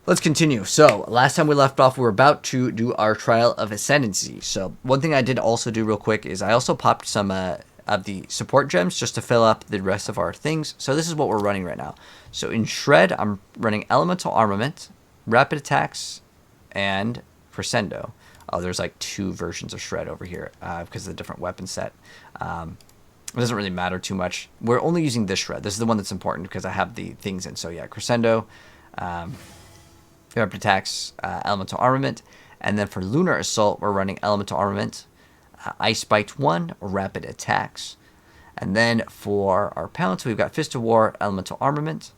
Let's continue. So, last time we left off, we were about to do our trial of Ascendency. So, one thing I did also do real quick is I also popped some of the support gems just to fill up the rest of our things. So, this is what we're running right now. So, in Shred, I'm running Elemental Armament, Rapid Attacks, and Crescendo. Oh, there's like 2 versions of Shred over here because of the different weapon set. It doesn't really matter too much. We're only using this Shred. This is the one that's important because I have the things in. So, yeah, Crescendo. Rapid Attacks, Elemental Armament, and then for Lunar Assault, we're running Elemental Armament, Ice Bite 1, Rapid Attacks, and then for our Pounce, we've got Fist of War, Elemental Armament,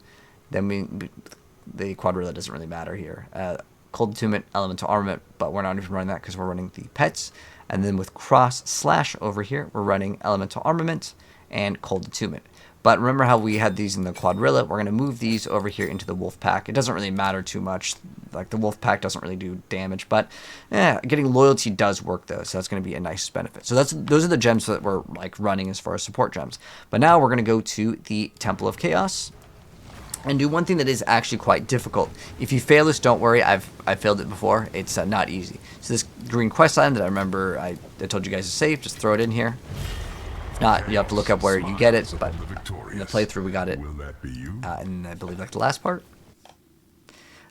then the Quadrilla doesn't really matter here, Cold Attunement, Elemental Armament, but we're not even running that because we're running the Pets, and then with Cross Slash over here, we're running Elemental Armament and Cold Attunement. But remember how we had these in the Quadrilla? We're going to move these over here into the Wolf Pack. It doesn't really matter too much. Like, the Wolf Pack doesn't really do damage. But, getting Loyalty does work, though. So that's going to be a nice benefit. So those are the gems that we're, like, running as far as support gems. But now we're going to go to the Temple of Chaos and do one thing that is actually quite difficult. If you fail this, don't worry. I've failed it before. It's not easy. So this green quest line that I remember I told you guys to save, just throw it in here. Not, you have to look up where you get it, but in the playthrough we got it, and I believe like the last part.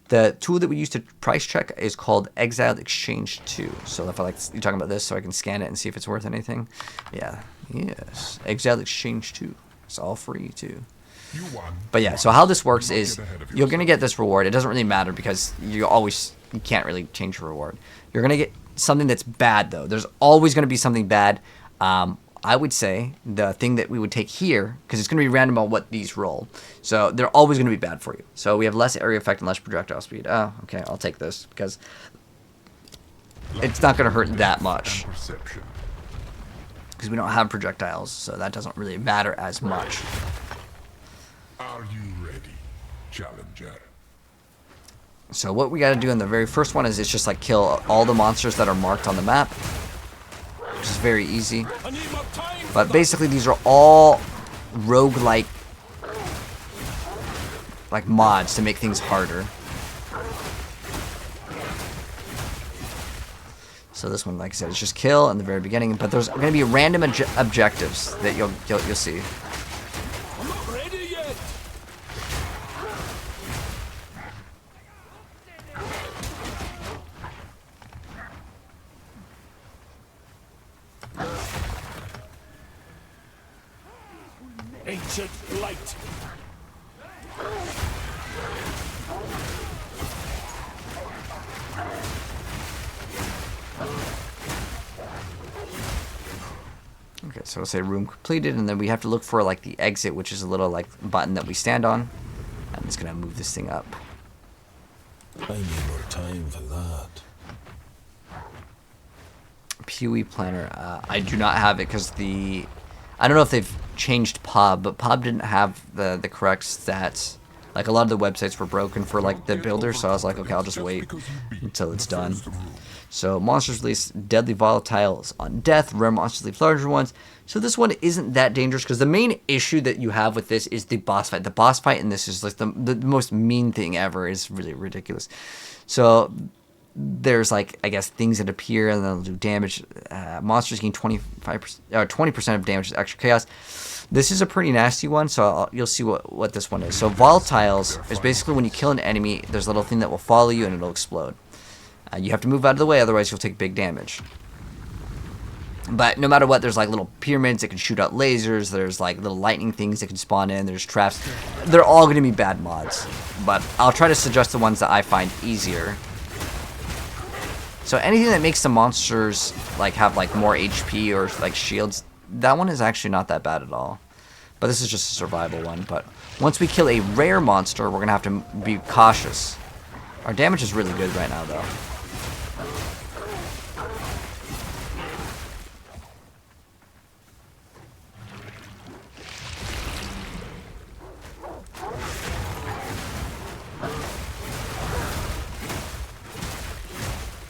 The tool that we use to price check is called Exile Exchange 2. So if you're talking about this, so I can scan it and see if it's worth anything. Yeah, yes, Exile Exchange 2. It's all free too. But yeah, so how this works is you're gonna get this reward. It doesn't really matter because you can't really change your reward. You're gonna get something that's bad though. There's always gonna be something bad. I would say the thing that we would take here, because it's going to be random on what these roll. So they're always going to be bad for you. So we have less area effect and less projectile speed. Oh, okay, I'll take this because it's not going to hurt that much. Because we don't have projectiles, so that doesn't really matter as much. Are you ready, challenger? So what we got to do in the very first one is it's just like kill all the monsters that are marked on the map. Which is very easy. But basically these are all roguelike mods to make things harder. So this one, like I said, is just kill in the very beginning, but there's going to be random objectives that you'll see. I'm not ready yet. Ancient light. Okay, so it'll say room completed, and then we have to look for like the exit, which is a little like button that we stand on. I'm just gonna move this thing up. I need more time for that. PoE planner. I do not have it because I don't know if they've changed POB, but POB didn't have the correct stats. Like a lot of the websites were broken for like the builder, so I was like, okay, I'll just wait until it's done. So monsters release deadly volatiles on death. Rare monsters leave larger ones. So this one isn't that dangerous because the main issue that you have with this is the boss fight. The boss fight in this is like the most mean thing ever. It's really ridiculous. So there's like, I guess, things that appear and they'll do damage. Monsters gain 25% or 20% of damage with extra chaos. This is a pretty nasty one, so you'll see what this one is. So volatiles is basically when you kill an enemy, there's a little thing that will follow you and it'll explode. You have to move out of the way, otherwise you'll take big damage. But no matter what, there's like little pyramids that can shoot out lasers. There's like little lightning things that can spawn in. There's traps. They're all going to be bad mods. But I'll try to suggest the ones that I find easier. So anything that makes the monsters like have like more HP or like shields, that one is actually not that bad at all. But this is just a survival one. But once we kill a rare monster, we're going to have to be cautious. Our damage is really good right now, though.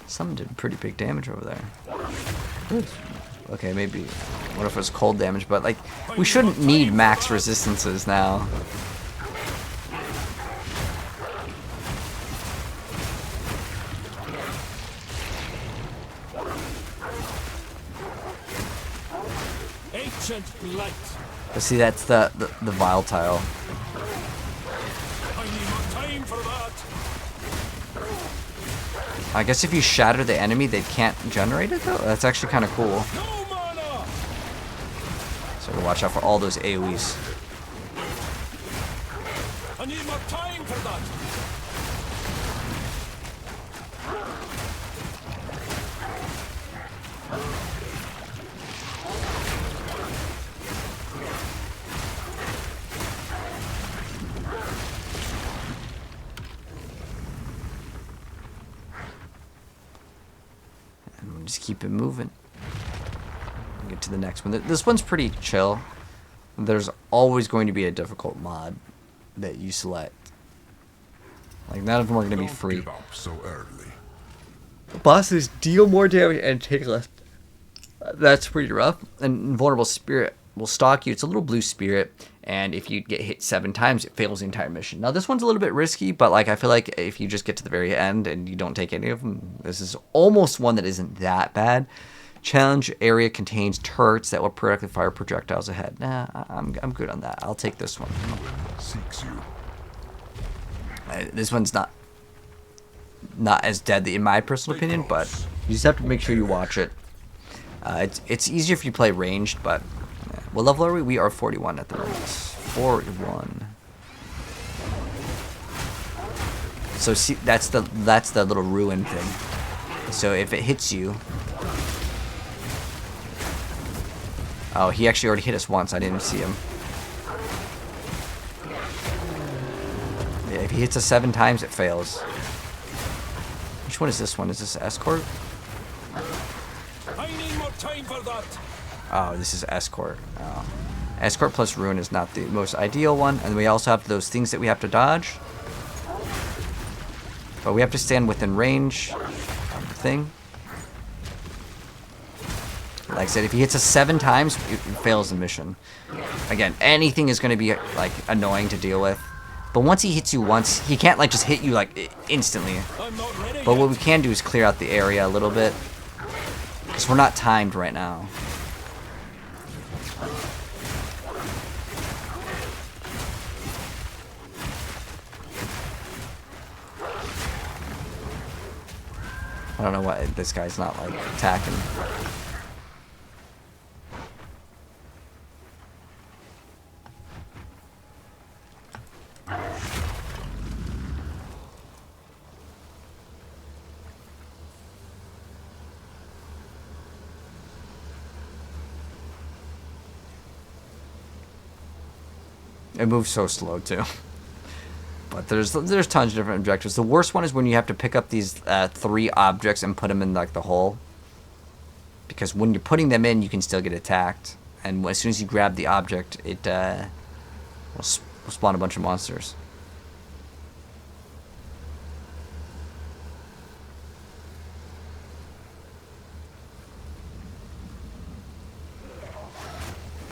Someone did pretty big damage over there. Okay, maybe. What if it was cold damage? But, like, we shouldn't need max resistances now. Ancient blight. But see, that's the Vaal tile. I need more time for that. I guess if you shatter the enemy, they can't generate it, though? That's actually kind of cool. No mana. So watch out for all those AoEs. I need more time for that. And we'll just keep it moving. Get to the next one. This one's pretty chill. There's always going to be a difficult mod that you select. Like, none of them are going to be Don't free. give up so early. Bosses deal more damage and take less. That's pretty rough. And Invulnerable Spirit will stalk you. It's a little blue spirit, and if you get hit 7 times, it fails the entire mission. Now, this one's a little bit risky, but like I feel like if you just get to the very end and you don't take any of them, this is almost one that isn't that bad. Challenge area contains turrets that will periodically fire projectiles ahead. Nah, I'm good on that. I'll take this one. Ruin seeks you. This one's not as deadly in my personal opinion, but you just have to make sure you watch it. It's easier if you play ranged, but what level are we? We are 41 at the moment. 41. So see, that's the little ruin thing. So if it hits you, oh, he actually already hit us once. I didn't see him. Yeah, if he hits us 7 times, it fails. Which one is this one? Is this Escort? I need more time for that. Oh, this is Escort. Oh. Escort plus Ruin is not the most ideal one. And we also have those things that we have to dodge. But we have to stand within range of the thing. Like I said, if he hits us 7 times, it fails the mission. Again, anything is going to be like annoying to deal with. But once he hits you once, he can't like just hit you like instantly. I'm not ready But yet. what we can do is clear out the area a little bit. Because we're not timed right now. I don't know why this guy's not like attacking. It moves so slow too. But there's tons of different objectives. The worst one is when you have to pick up these 3 objects and put them in like the hole. Because when you're putting them in, you can still get attacked. And as soon as you grab the object, it will spawn a bunch of monsters.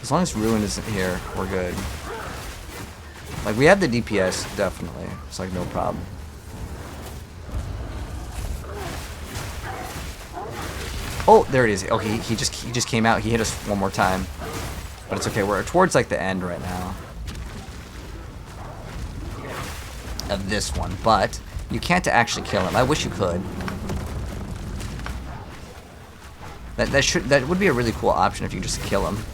As long as Ruin isn't here, we're good. Like, we have the DPS, definitely. It's like no problem. Oh, there it is. Okay, he just came out. He hit us one more time. But it's okay. We're towards like the end right now of this one. But you can't actually kill him. I wish you could. That would be a really cool option if you just kill him.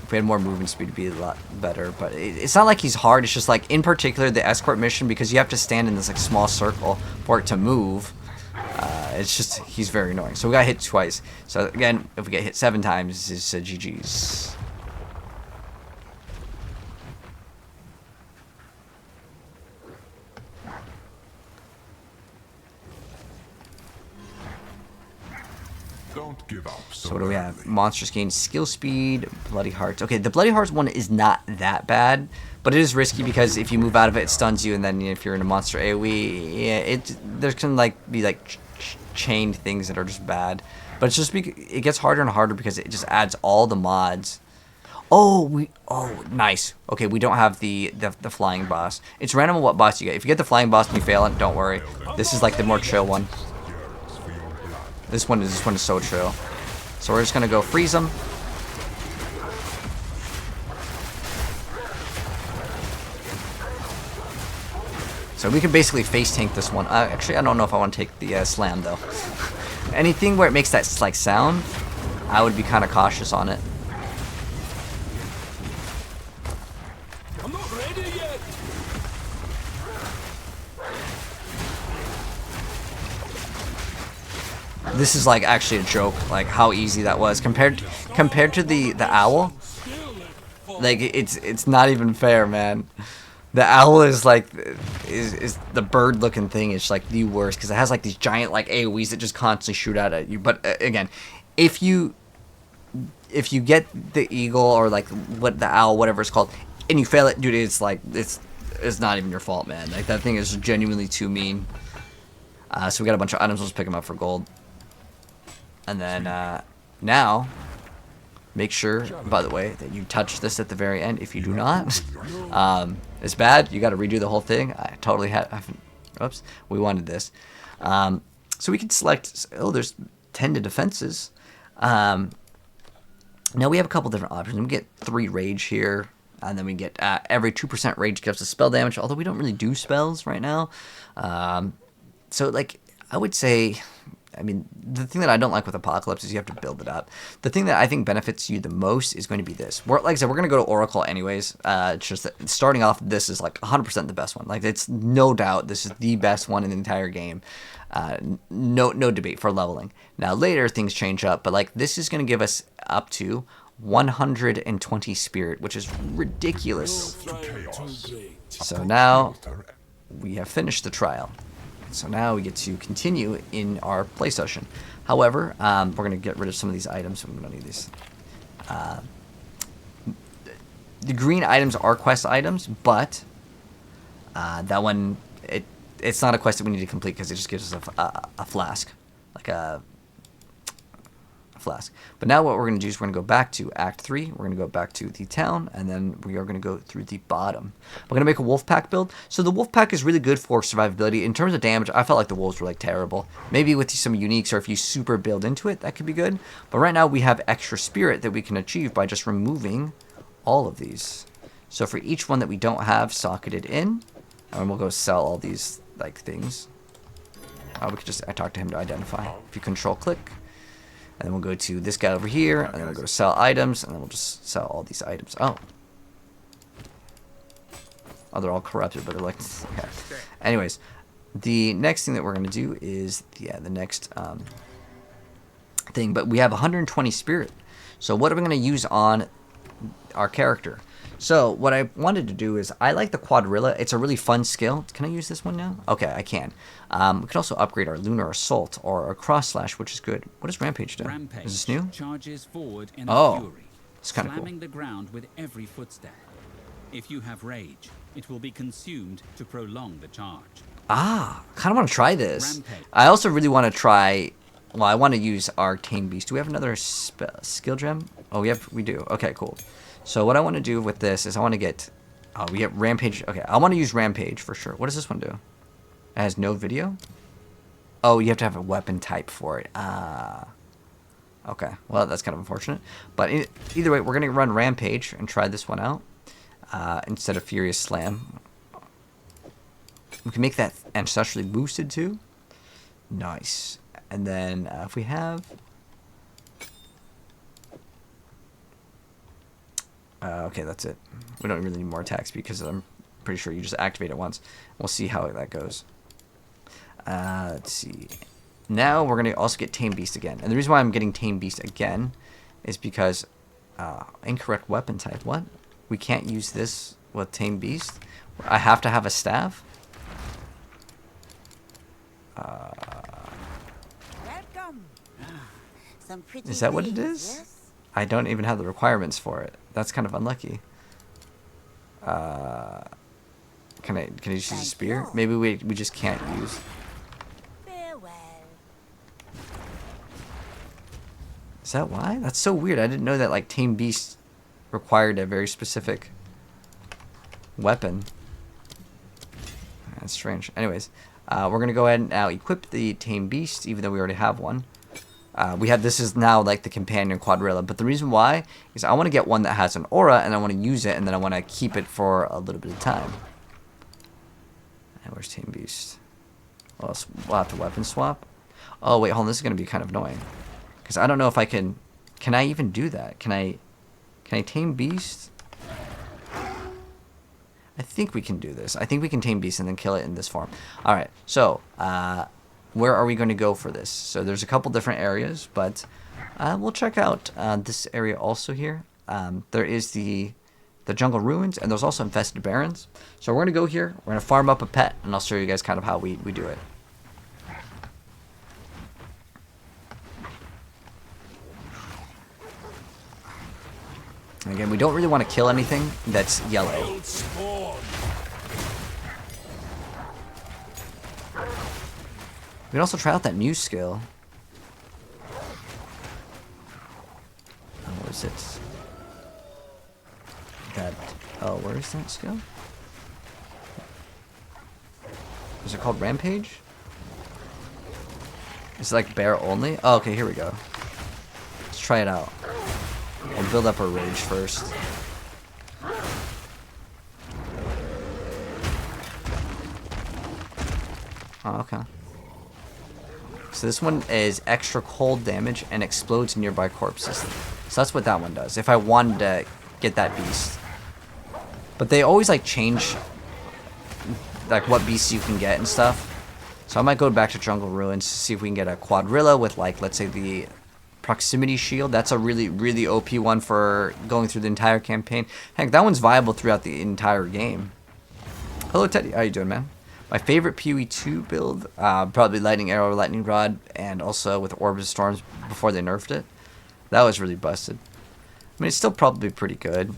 If we had more movement speed, it'd be a lot better. But it's not like he's hard. It's just like, in particular, the escort mission, because you have to stand in this like small circle for it to move. It's just, he's very annoying. So we got hit twice. So again, if we get hit 7 times, it's GG's. Don't give up So what do we have? Monsters gain skill speed, Bloody Hearts. Okay, the Bloody Hearts one is not that bad, but it is risky because if you move out of it, it stuns you, and then if you're in a monster AoE, yeah, there's can like be like chained things that are just bad. But it's just it gets harder and harder because it just adds all the mods. Oh, nice. Okay, we don't have the flying boss. It's random what boss you get. If you get the flying boss and you fail it, don't worry. This is like the more chill one. yearns for your blood. This one is so chill. So we're just gonna go freeze them. So we can basically face tank this one. Actually, I don't know if I want to take the slam though. Anything where it makes that like sound, I would be kind of cautious on it. I'm not ready yet. This is like actually a joke, like how easy that was compared to the owl. Like it's not even fair, man. The owl is like is the bird looking thing is like the worst because it has like these giant like AoEs that just constantly shoot out at you. But again, if you get the eagle or like what the owl, whatever it's called, and you fail it, dude, it's like it's not even your fault, man. Like that thing is genuinely too mean. So we got a bunch of items. We'll just pick them up for gold. And then now, make sure, by the way, that you touch this at the very end. If you do not, it's bad. You got to redo the whole thing. I totally had. Oops, we wanted this. So we can select. Oh, there's 10 to defenses. Now we have a couple different options. We get 3 rage here, and then we get every 2% rage gives us spell damage. Although we don't really do spells right now. So like I would say. I mean, the thing that I don't like with Apocalypse is you have to build it up. The thing that I think benefits you the most is going to be this. Like I said, we're going to go to Oracle anyways. It's just that starting off, this is like 100% the best one. Like, it's no doubt this is the best one in the entire game. No debate for leveling. Now, later, things change up, but like this is going to give us up to 120 spirit, which is ridiculous. So now we have finished the trial. So now we get to continue in our play session. However, we're going to get rid of some of these items. We don't need these. The green items are quest items, but that one, it's not a quest that we need to complete because it just gives us a flask. Like a flask. But now what we're going to do is we're going to go back to Act 3. We're going to go back to the town, and then we are going to go through the bottom. We're going to make a wolf pack build. So the wolf pack is really good for survivability. In terms of damage, I felt like the wolves were like terrible. Maybe with some uniques or if you super build into it, that could be good. But right now we have extra spirit that we can achieve by just removing all of these. So for each one that we don't have socketed in, and we'll go sell all these like things. We could just talk to him to identify. If you control click. And then we'll go to this guy over here, and then we'll go to sell items, and then we'll just sell all these items. Oh, they're all corrupted, but they're like, okay. Anyways, the next thing that we're going to do is, the next thing. But we have 120 spirit. So what are we going to use on our character? So what I wanted to do is, I like the quadrilla. It's a really fun skill. Can I use this one now? Okay, I can. We can also upgrade our lunar assault or our cross slash, which is good. What does rampage do? Rampage is this new? Charges forward in Oh, a fury, it's kind of cool. slamming the ground with every footstep. If you have rage, it will be consumed to prolong the charge. Ah, I kind of want to try this. Rampage. I also really want to try. Well, I want to use our tame beast. Do we have another skill gem? Oh, we do. Okay, cool. So what I want to do with this is I want to get. Oh, we get rampage. Okay, I want to use rampage for sure. What does this one do? It has no video. Oh, you have to have a weapon type for it. Okay. Well, that's kind of unfortunate. But either way, we're going to run rampage and try this one out instead of furious slam. We can make that ancestrally boosted too. Nice. And then if we have. Okay, that's it. We don't really need more attacks because I'm pretty sure you just activate it once. We'll see how that goes. Let's see. Now we're going to also get Tame Beast again. And the reason why I'm getting Tame Beast again is because incorrect weapon type. What? We can't use this with Tame Beast? I have to have a staff? Welcome. Some pretty Is that what it things, is? yes? I don't even have the requirements for it. That's kind of unlucky. Can I just use a spear? Maybe we just can't use. Farewell. Is that why? That's so weird. I didn't know that like Tame Beast required a very specific weapon. That's strange. Anyways, we're gonna go ahead and now equip the Tame Beast, even though we already have one. We have, this is now like the companion quadrilla, but the reason why is I want to get one that has an aura, and I want to use it, and then I want to keep it for a little bit of time. And where's Tame Beast? Well, we'll have to weapon swap. Oh wait, hold on, this is gonna be kind of annoying, because I don't know if I can. Can I even do that? Can I Tame Beast? I think we can do this. I think we can Tame Beast and then kill it in this form. All right, so where are we going to go for this? So there's a couple different areas, but we'll check out this area also here. There is the jungle ruins, and there's also infested barrens. So we're going to go here. We're going to farm up a pet, and I'll show you guys kind of how we do it. And again, we don't really want to kill anything that's yellow. We can also try out that new skill. Oh, what is it? That, oh, where is that skill? Is it called Rampage? Is it like bear only? Oh, okay, here we go. Let's try it out. We'll build up our rage first. Oh, okay. So this one is extra cold damage and explodes nearby corpses. So that's what that one does. If I wanted to get that beast. But they always like change like what beasts you can get and stuff. So I might go back to Jungle Ruins to see if we can get a quadrilla with like, let's say the proximity shield. That's a really, really OP one for going through the entire campaign. Heck, that one's viable throughout the entire game. Hello Teddy, how you doing, man? My favorite PoE2 build, probably Lightning Arrow, Lightning Rod, and also with Orb of Storms before they nerfed it. That was really busted. I mean, it's still probably pretty good.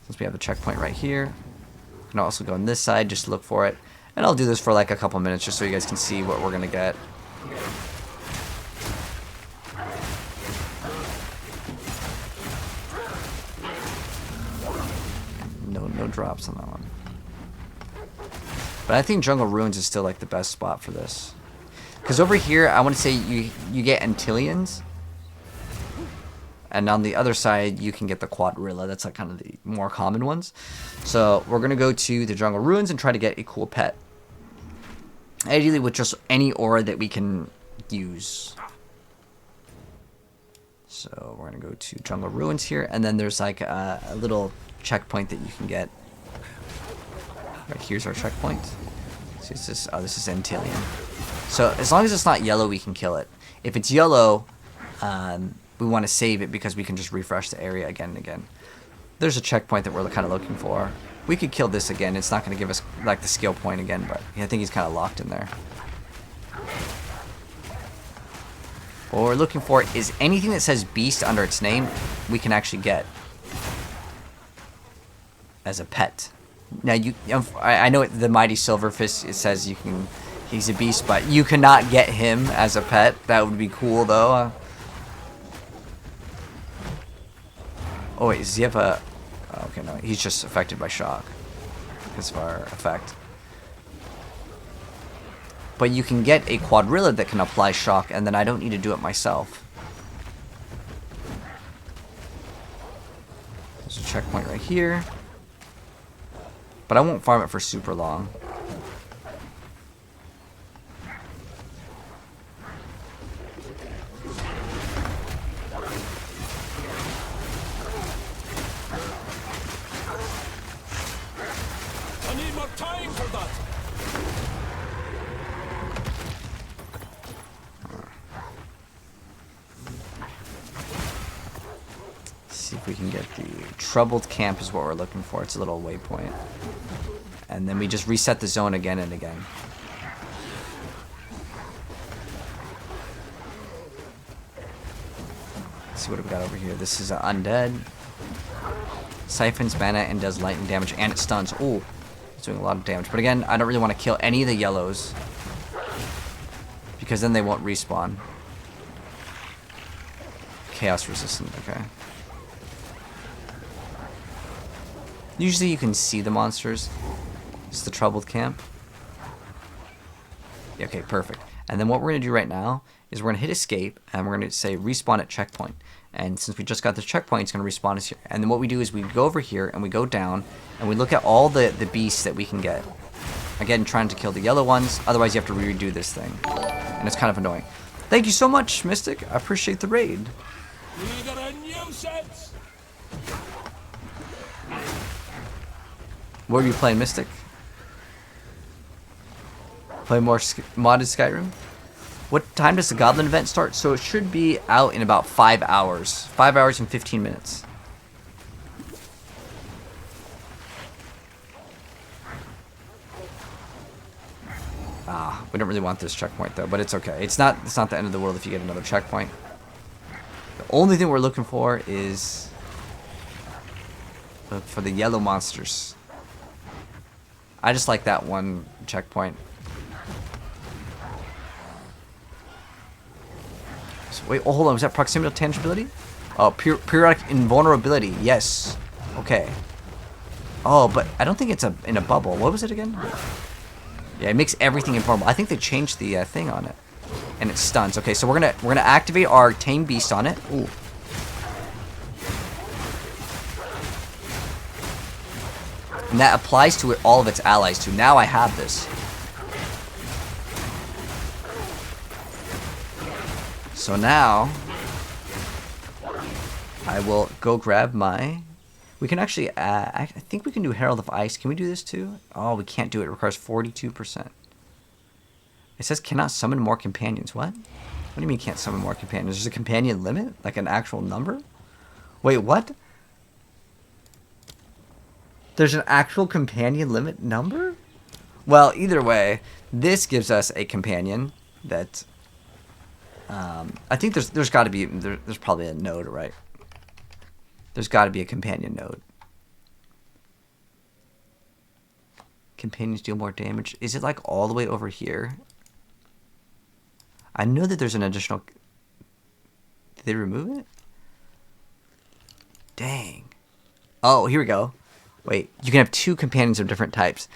Since we have a checkpoint right here. You can also go on this side, just look for it. And I'll do this for like a couple minutes just so you guys can see what we're going to get. No drops on that one. But I think Jungle Ruins is still like the best spot for this. Because over here, I want to say you get Antillions. And on the other side, you can get the Quadrilla. That's like kind of the more common ones. So we're going to go to the Jungle Ruins and try to get a cool pet. Ideally with just any aura that we can use. So we're going to go to Jungle Ruins here. And then there's like a little checkpoint that you can get. Right, here's our checkpoint. So this is Antillion. So as long as it's not yellow, we can kill it. If it's yellow, we want to save it because we can just refresh the area again and again. There's a checkpoint that we're kind of looking for. We could kill this again. It's not going to give us like the skill point again, but I think he's kind of locked in there. What we're looking for is anything that says beast under its name, we can actually get as a pet. Now I know the Mighty Silverfish, it says he's a beast, but you cannot get him as a pet. That would be cool though. Oh wait, does he have a... Oh, okay, no, he's just affected by shock because of our effect. But you can get a Quadrilla that can apply shock, and then I don't need to do it myself. There's a checkpoint right here. But I won't farm it for super long. I need more time for that. See if we can get the Troubled Camp is what we're looking for. It's a little waypoint. And then we just reset the zone again and again. Let's see what we got over here. This is an undead. Siphons mana and does lightning damage, and it stuns. Ooh, it's doing a lot of damage. But again, I don't really want to kill any of the yellows because then they won't respawn. Chaos resistant, okay. Usually you can see the monsters. It's the Troubled Camp. Okay, perfect. And then what we're going to do right now is we're going to hit escape, and we're going to say respawn at checkpoint. And since we just got this checkpoint, it's going to respawn us here. And then what we do is we go over here, and we go down, and we look at all the beasts that we can get. Again, trying to kill the yellow ones, otherwise you have to redo this thing. And it's kind of annoying. Thank you so much, Mystic. I appreciate the raid. You got a nuisance! What are you playing, Mystic? Play more modded Skyrim? What time does the Goblin event start? So it should be out in about 5 hours. 5 hours and 15 minutes. We don't really want this checkpoint though, but it's okay. It's not the end of the world if you get another checkpoint. The only thing we're looking for is for the yellow monsters. I just like that one checkpoint. So wait, oh, hold on. Was that proximity tangibility? Oh, periodic invulnerability. Yes. Okay. Oh, but I don't think it's in a bubble. What was it again? Yeah, it makes everything invulnerable. I think they changed the thing on it, and it stuns. Okay, so we're gonna activate our tame beast on it. Ooh. And that applies to all of its allies too. Now I have this. So now I will go grab my... We can actually, I think we can do Herald of Ice. Can we do this too? Oh, we can't do it. It requires 42%. It says cannot summon more companions. What? What do you mean can't summon more companions? There's a companion limit? Like an actual number? Wait, what? There's an actual companion limit number? Well, either way, this gives us a companion that... I think there's got to be... There's probably a node, right? There's got to be a companion node. Companions deal more damage. Is it like all the way over here? I know that there's an additional... Did they remove it? Dang. Oh, here we go. Wait, you can have 2 companions of different types.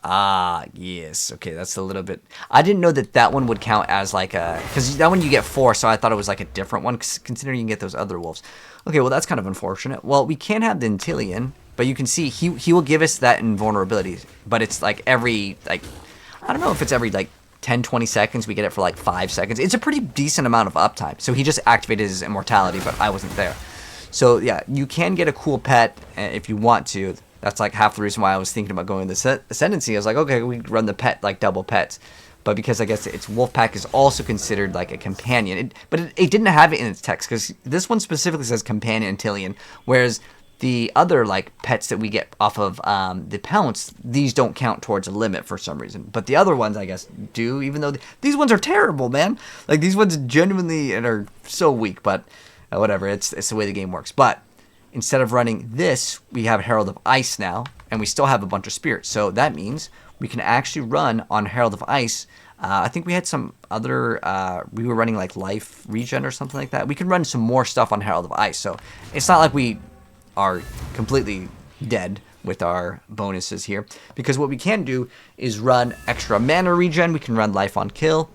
Ah, yes. Okay, that's a little bit... I didn't know that that one would count as like a... Because that one you get 4, so I thought it was like a different one, considering you can get those other wolves. Okay, well, that's kind of unfortunate. Well, we can have the Intillion, but you can see he will give us that invulnerability. But it's like every... like I don't know if it's every like 10, 20 seconds. We get it for like 5 seconds. It's a pretty decent amount of uptime. So he just activated his immortality, but I wasn't there. So yeah, you can get a cool pet if you want to. That's like half the reason why I was thinking about going the Ascendency. I was like, okay, we run the pet, like double pets. But because I guess its Wolfpack is also considered like a companion. But it didn't have it in its text, because this one specifically says companion Intillion, whereas the other like pets that we get off of the Pounce, these don't count towards a limit for some reason. But the other ones, I guess, do, even though these ones are terrible, man. Like these ones genuinely are so weak, but whatever, it's the way the game works. But instead of running this, we have Herald of Ice now, and we still have a bunch of spirits. So that means we can actually run on Herald of Ice. I think we had some other, we were running like Life Regen or something like that. We can run some more stuff on Herald of Ice. So it's not like we are completely dead with our bonuses here. Because what we can do is run extra mana regen. We can run Life on Kill.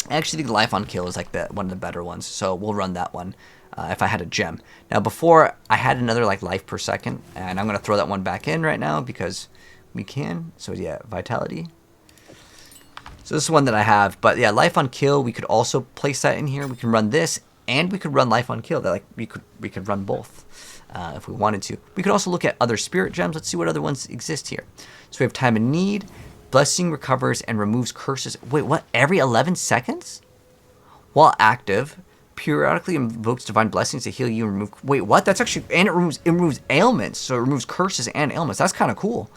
I actually think Life on Kill is like one of the better ones. So we'll run that one. If I had a gem. Now before I had another like life per second, and I'm going to throw that one back in right now because we can. So yeah, vitality. So this is one that I have, but yeah, life on kill, we could also place that in here. We can run this, and we could run life on kill. That like we could run both if we wanted to. We could also look at other spirit gems. Let's see what other ones exist here. So we have time in need, blessing recovers and removes curses. Wait, what? Every 11 seconds? While active, periodically invokes divine blessings to heal you and remove... Wait, what? That's actually... And it removes ailments. So it removes curses and ailments. That's kind of cool.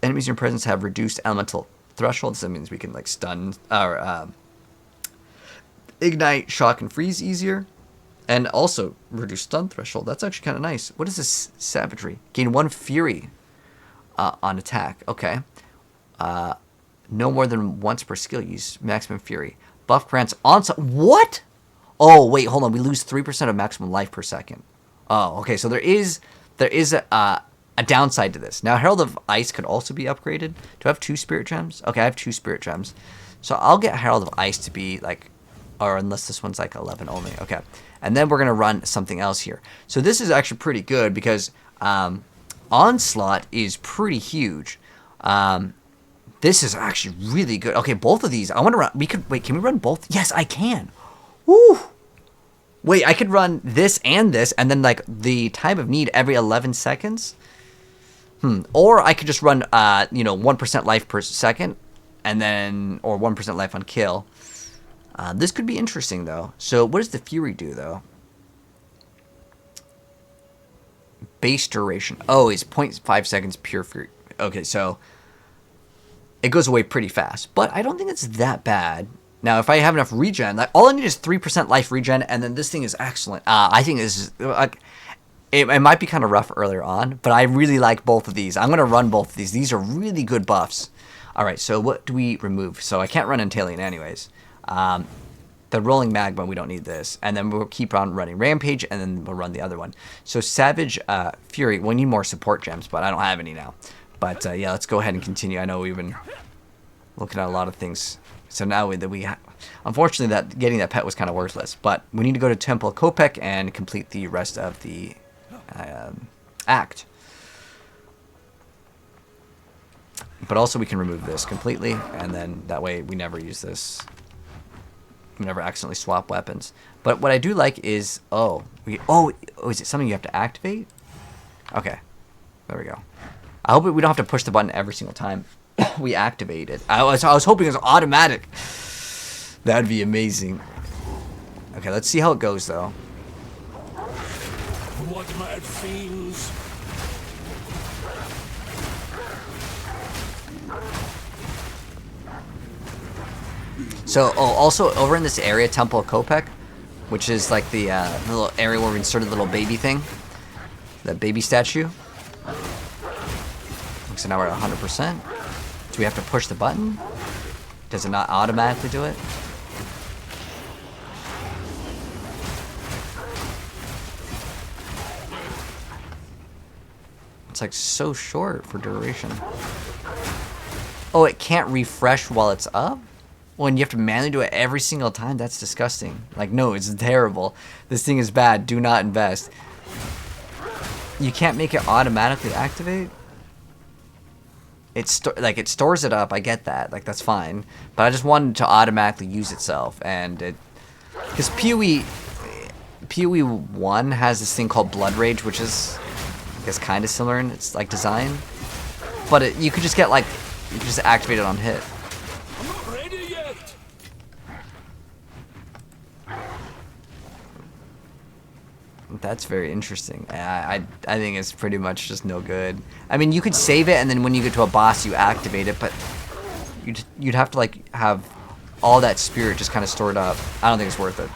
Enemies in your presence have reduced elemental thresholds. That means we can, like, stun... or ignite, shock, and freeze easier. And also reduce stun threshold. That's actually kind of nice. What is this savagery? Gain 1 fury on attack. Okay. No more than once per skill. Use maximum fury. Buff grants onslaught. What? Oh, wait, hold on. We lose 3% of maximum life per second. Oh, okay. So there is a downside to this. Now, Herald of Ice could also be upgraded. Do I have 2 spirit gems? Okay, I have 2 spirit gems. So I'll get Herald of Ice to be like, or unless this one's like 11 only. Okay. And then we're going to run something else here. So this is actually pretty good because Onslaught is pretty huge. This is actually really good. Okay, both of these. I want to run. Wait, can we run both? Yes, I can. Woo! Wait, I could run this, and then like the time of need every 11 seconds. Or I could just run, 1% life per second, and then, or 1% life on kill. This could be interesting, though. So what does the Fury do, though? Base duration. Oh, it's 0.5 seconds pure Fury. Okay, so it goes away pretty fast. But I don't think it's that bad. Now, if I have enough regen, like, all I need is 3% life regen, and then this thing is excellent. I think this is... It might be kind of rough earlier on, but I really like both of these. I'm going to run both of these. These are really good buffs. All right, so what do we remove? So I can't run Antalion anyways. The Rolling Magma, we don't need this. And then we'll keep on running Rampage, and then we'll run the other one. So Savage Fury, we need more support gems, but I don't have any now. But yeah, let's go ahead and continue. I know we've been looking at a lot of things. So now unfortunately, that getting that pet was kind of worthless. But we need to go to Temple of Kopek and complete the rest of the act. But also we can remove this completely, and then that way we never use this. We never accidentally swap weapons. But what I do like is, is it something you have to activate? Okay, there we go. I hope we don't have to push the button every single time we activate it. I was hoping it was automatic. That'd be amazing. Okay, let's see how it goes though. What mad fiends? So, also over in this area, Temple of Kopek, which is like the little area where we inserted the little baby thing, that baby statue. So now we're at 100%. Do we have to push the button? Does it not automatically do it? It's like so short for duration. Oh, it can't refresh while it's up? When you have to manually do it every single time? That's disgusting. Like, no, it's terrible. This thing is bad. Do not invest. You can't make it automatically activate? It stores it up. I get that. Like, that's fine. But I just wanted to automatically use itself. And it... Because PoE 1 has this thing called Blood Rage, which is... I guess kind of similar in its like design, but you could just get like you could just activate it on hit. I'm not ready yet. That's very interesting. I think it's pretty much just no good. I mean, you could save it and then when you get to a boss, you activate it, but you'd have to like have all that spirit just kind of stored up. I don't think it's worth it.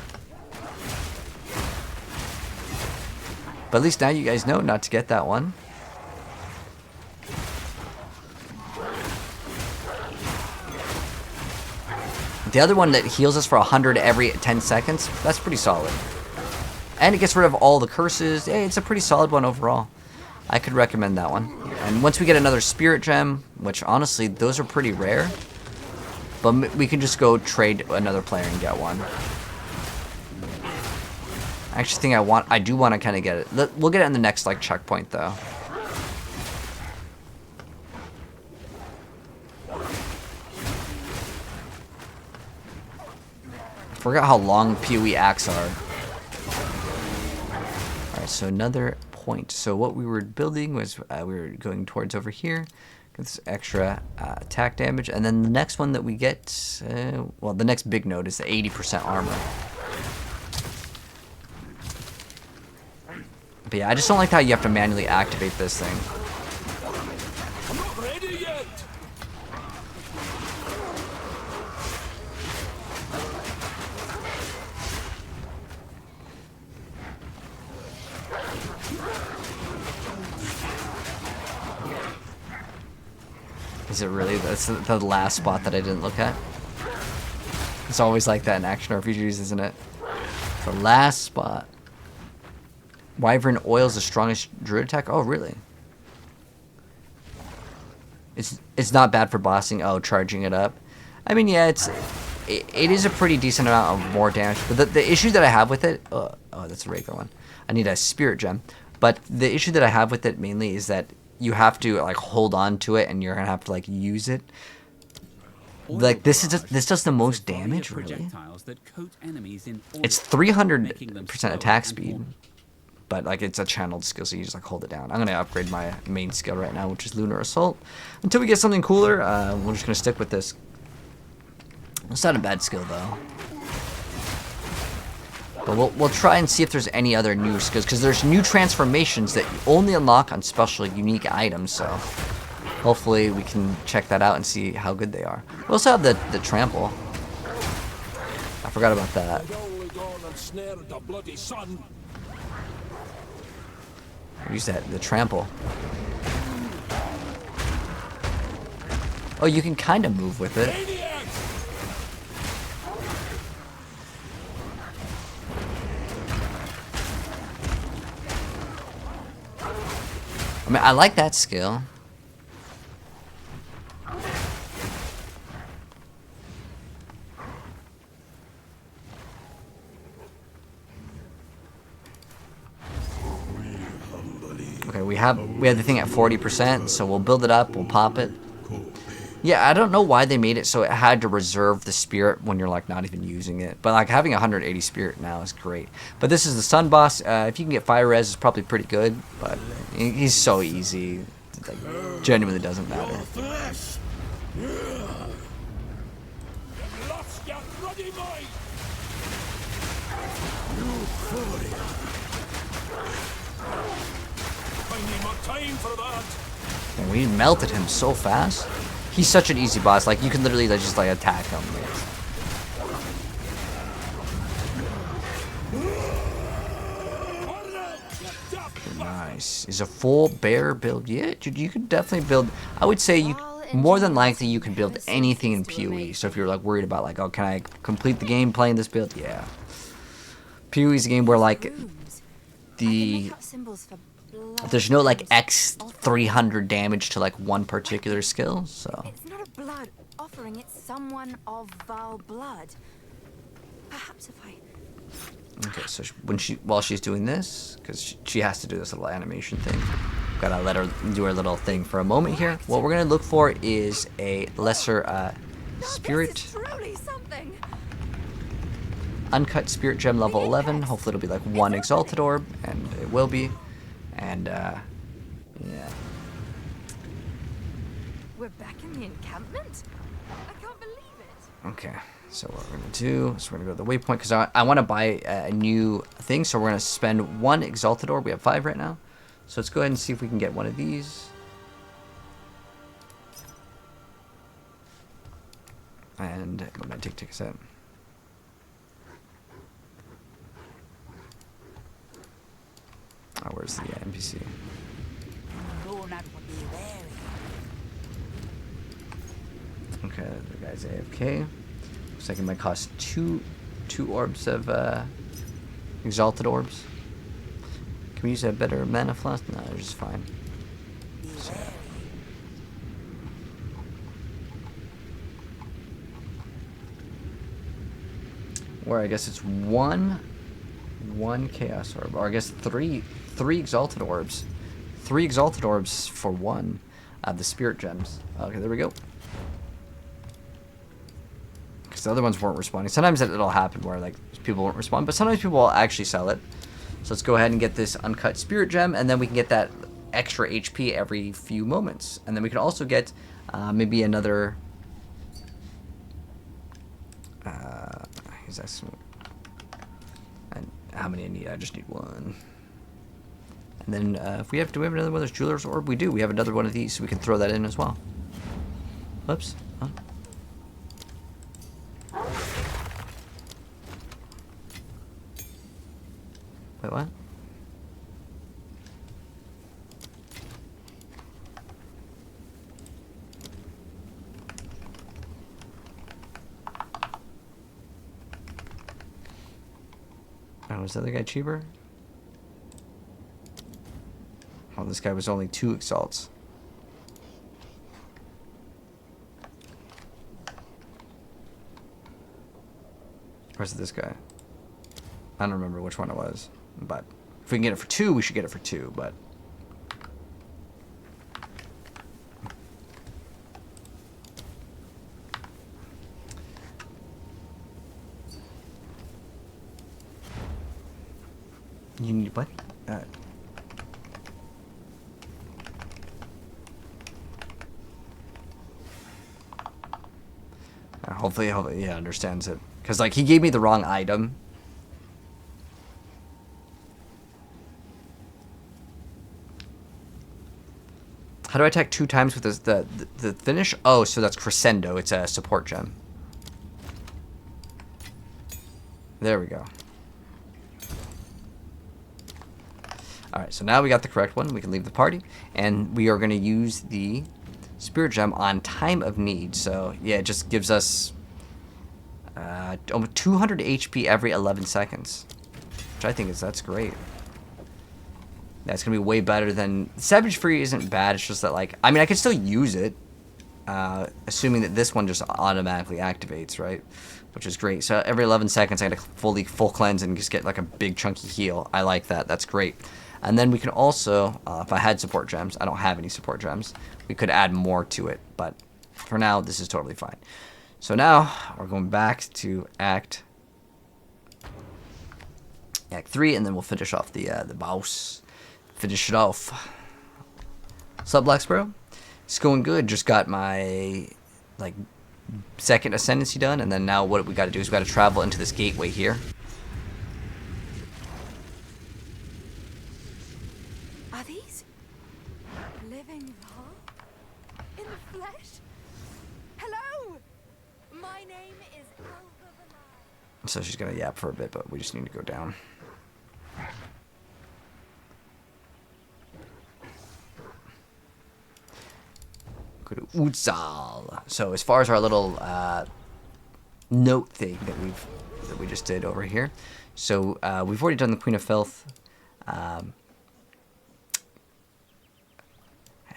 But at least now you guys know not to get that one. The other one that heals us for 100 every 10 seconds, that's pretty solid. And it gets rid of all the curses. Hey, it's a pretty solid one overall. I could recommend that one. And once we get another spirit gem, which honestly, those are pretty rare. But we can just go trade another player and get one. I actually think I do want to kind of get it. We'll get it in the next like checkpoint though. Forgot how long PoE acts are. Alright, so another point. So what we were building was we were going towards over here. Get this extra attack damage. And then the next one that we get, well, the next big node is the 80% armor. But yeah, I just don't like how you have to manually activate this thing. I'm not ready yet. Is it really? That's the last spot that I didn't look at. It's always like that in action RPGs, isn't it? The last spot. Wyvern oil is the strongest druid attack? Oh, really? It's not bad for bossing. Oh, charging it up. I mean, yeah, it is a pretty decent amount of more damage. But the issue that I have with it, oh, that's a regular one. I need a spirit gem. But the issue that I have with it mainly is that you have to like hold on to it, and you're gonna have to like use it. Like this does the most damage, really. It's 300% attack speed, but like it's a channeled skill, so you just like hold it down. I'm gonna upgrade my main skill right now, which is Lunar Assault. Until we get something cooler, we're just gonna stick with this. It's not a bad skill though. But we'll try and see if there's any other new skills, because there's new transformations that you only unlock on special unique items, so hopefully we can check that out and see how good they are. We also have the trample. I forgot about that. Use that, the trample. Oh, you can kind of move with it. I mean, I like that skill. Okay, we have the thing at 40%, so we'll build it up, we'll pop it. Yeah, I don't know why they made it so it had to reserve the spirit when you're like not even using it. But like having 180 spirit now is great. But this is the sun boss. If you can get fire res, it's probably pretty good. But he's so easy. Like, genuinely doesn't matter. And we melted him so fast. He's such an easy boss. Like you can literally just like attack him. Nice. Is a full bear build? Yeah, dude, you could definitely build. I would say you more than likely you can build anything in PoE. So if you're like worried about like, oh, can I complete the game playing this build? Yeah. PoE is a game where like there's no like X 300 damage to like one particular skill, so. It's not a blood offering, it's someone of Vaal blood. Perhaps if I. Okay, so while she's doing this, because she has to do this little animation thing, gotta let her do her little thing for a moment here. What we're gonna look for is a lesser spirit. This is truly something. Uncut spirit gem level 11. Hopefully it'll be like one exalted orb, and it will be. And yeah. We're back in the encampment? I can't believe it. Okay, so what we're gonna do is we're gonna go to the waypoint, because I want to buy a new thing, so we're gonna spend one exalted orb. We have 5 right now, so let's go ahead and see if we can get one of these. And I'm gonna take a set. Oh, where's the NPC? Okay, the guy's AFK. Looks like it might cost two orbs of exalted orbs. Can we use a better mana flask? No, they're just fine. So. Where I guess it's one chaos orb, or I guess three exalted orbs. 3 exalted orbs for 1 of the spirit gems. Okay, there we go. Because the other ones weren't responding. Sometimes it'll happen where like people won't respond, but sometimes people will actually sell it. So let's go ahead and get this uncut spirit gem, and then we can get that extra HP every few moments. And then we can also get maybe another. And how many I need? I just need 1. And then if we have, do we have another one of those jeweler's orb? We do. We have another one of these, so we can throw that in as well. Whoops. Huh? Wait, what? Oh, was the other guy cheaper? Oh, this guy was only 2 exalts. Where's this guy? I don't remember which one it was. But if we can get it for 2, we should get it for 2. But you need what? Hopefully, he understands it. Because, like, he gave me the wrong item. How do I attack 2 times with this, the finish? Oh, so that's Crescendo. It's a support gem. There we go. Alright, so now we got the correct one. We can leave the party. And we are going to use the Spirit Gem on Time of Need. So, yeah, it just gives us almost 200 HP every 11 seconds. Which I think that's great. That's going to be way better than... Savage Fury isn't bad. It's just that, like... I mean, I can still use it. Assuming that this one just automatically activates, right? Which is great. So every 11 seconds, I get a full cleanse and just get, like, a big chunky heal. I like that. That's great. And then we can also... if I had support gems... I don't have any support gems. We could add more to it. But for now, this is totally fine. So now, we're going back to Act 3. And then we'll finish off the boss. Finish it off. What's up, Black Sparrow? It's going good. Just got my like second Ascendency done, and then now what we got to do is we got to travel into this gateway here. Are these living Vaal in the flesh? Hello, my name is Alva. So she's gonna yap for a bit, but we just need to go down. Go to Exile. So as far as our little note thing that we just did over here, so we've already done the Queen of Filth, and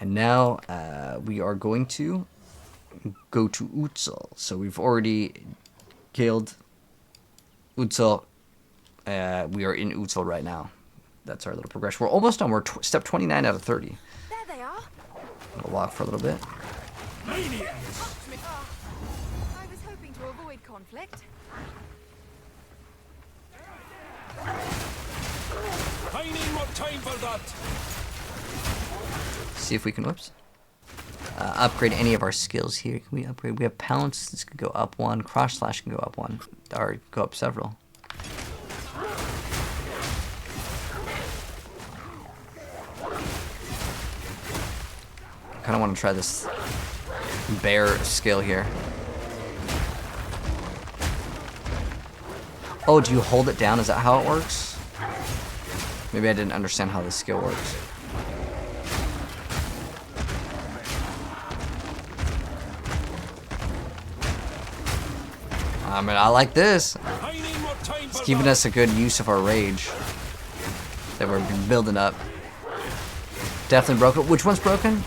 now we are going to go to Exile. So we've already killed Exile. We are in Exile right now. That's our little progression. We're almost done. We're step 29 out of 30. There they are. I'll walk for a little bit. I was hoping to avoid conflict. I need more time for that. See if we can, whoops, upgrade any of our skills here. Can we upgrade? We have Pounce. This could go up 1. Cross Slash can go up 1. Or go up several. I kind of want to try this bear skill here. Oh, do you hold it down? Is that how it works? Maybe I didn't understand how this skill works. I mean, I like this. It's giving us a good use of our rage that we're building up. Definitely broken. Which one's broken?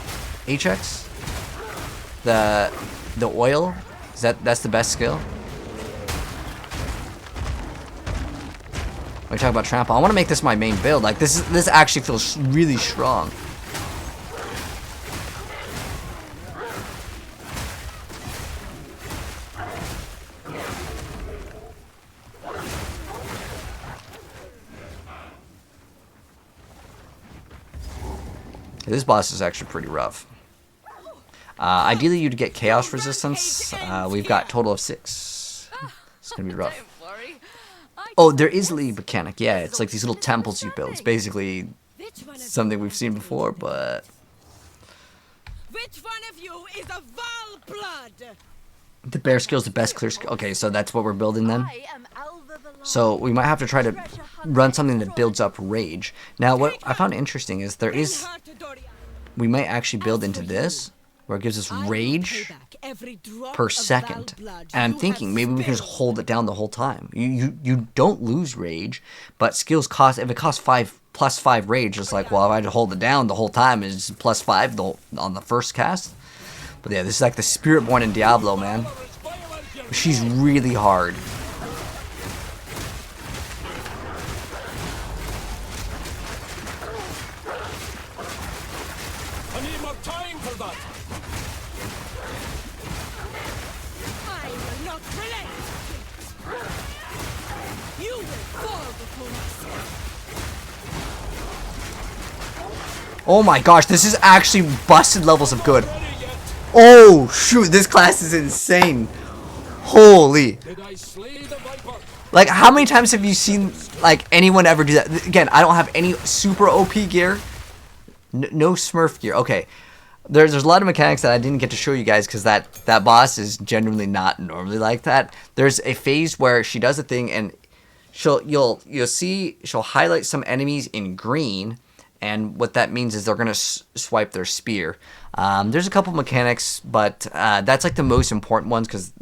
HX? The oil? That's the best skill? When we talk about trample, I want to make this my main build. Like this actually feels really strong. This boss is actually pretty rough. Ideally, you'd get chaos resistance. We've got total of 6. It's gonna be rough. Oh, there is lead mechanic. Yeah, it's like these little temples you build. It's basically something we've seen before, but Which one of you is a Vaal blood? the bear skill is the best clear skill. Okay, so that's what we're building then. I am Alva the Lion. So we might have to try to run something that builds up rage. Now, what I found interesting is we might actually build into this, where it gives us rage per second. And I'm thinking maybe we can just hold it down the whole time. You don't lose rage, but skills cost, if it costs 5 plus 5 rage, it's like, well, if I just hold it down the whole time, it's plus 5 on the first cast. But yeah, this is like the Spirit born in Diablo, man. She's really hard. I need more time for that. I will not relent! You will fall before us! Oh my gosh, this is actually busted levels of good. Oh shoot, this class is insane. Holy. Did I slay the viper? Like, how many times have you seen, like, anyone ever do that? Again, I don't have any super OP gear. No Smurf gear. Okay. There's a lot of mechanics that I didn't get to show you guys because that boss is genuinely not normally like that. There's a phase where she does a thing and you'll see she'll highlight some enemies in green, and what that means is they're gonna swipe their spear. There's a couple mechanics, but that's like the most important ones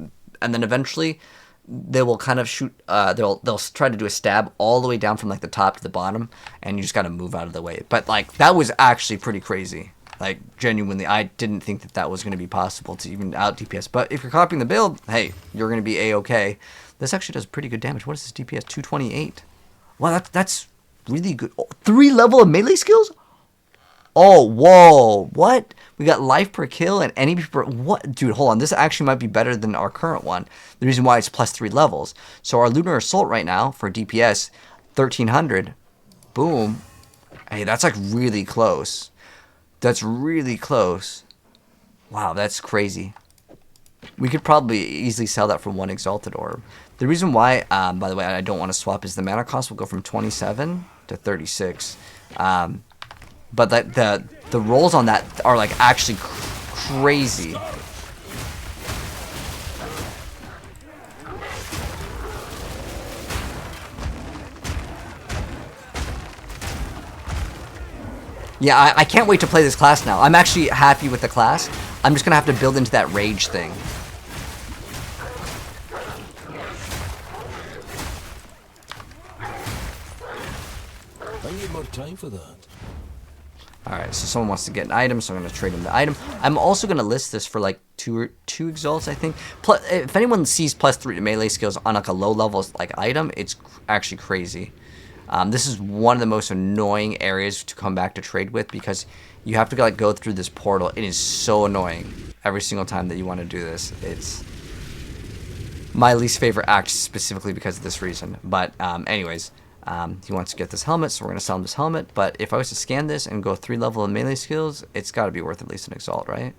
and then eventually they will kind of shoot. They'll try to do a stab all the way down from like the top to the bottom, and you just gotta move out of the way. But like that was actually pretty crazy. Like genuinely, I didn't think that was gonna be possible to even out DPS. But if you're copying the build, hey, you're gonna be a-okay. This actually does pretty good damage. What is this DPS? 228. Wow, that's really good. Oh, 3 level of melee skills. Oh, whoa, what? We got life per kill and enemy per... What? Dude, hold on. This actually might be better than our current one. The reason why it's plus 3 levels. So our Lunar Assault right now for DPS, 1300. Boom. Hey, that's like really close. That's really close. Wow, that's crazy. We could probably easily sell that for 1 Exalted Orb. The reason why, by the way, I don't want to swap is the mana cost will go from 27 to 36. But the rolls on that are like actually crazy. Yeah, I can't wait to play this class now. I'm actually happy with the class. I'm just gonna have to build into that rage thing. I need more time for that. Alright, so someone wants to get an item, so I'm going to trade him the item. I'm also going to list this for like two exalts, I think. Plus, if anyone sees plus 3 melee skills on like a low level like item, it's actually crazy. This is one of the most annoying areas to come back to trade with because you have to like go through this portal. It is so annoying every single time that you want to do this. It's my least favorite act specifically because of this reason. But anyways... he wants to get this helmet, so we're going to sell him this helmet. But if I was to scan this and go 3 level of melee skills, it's got to be worth at least an exalt, right?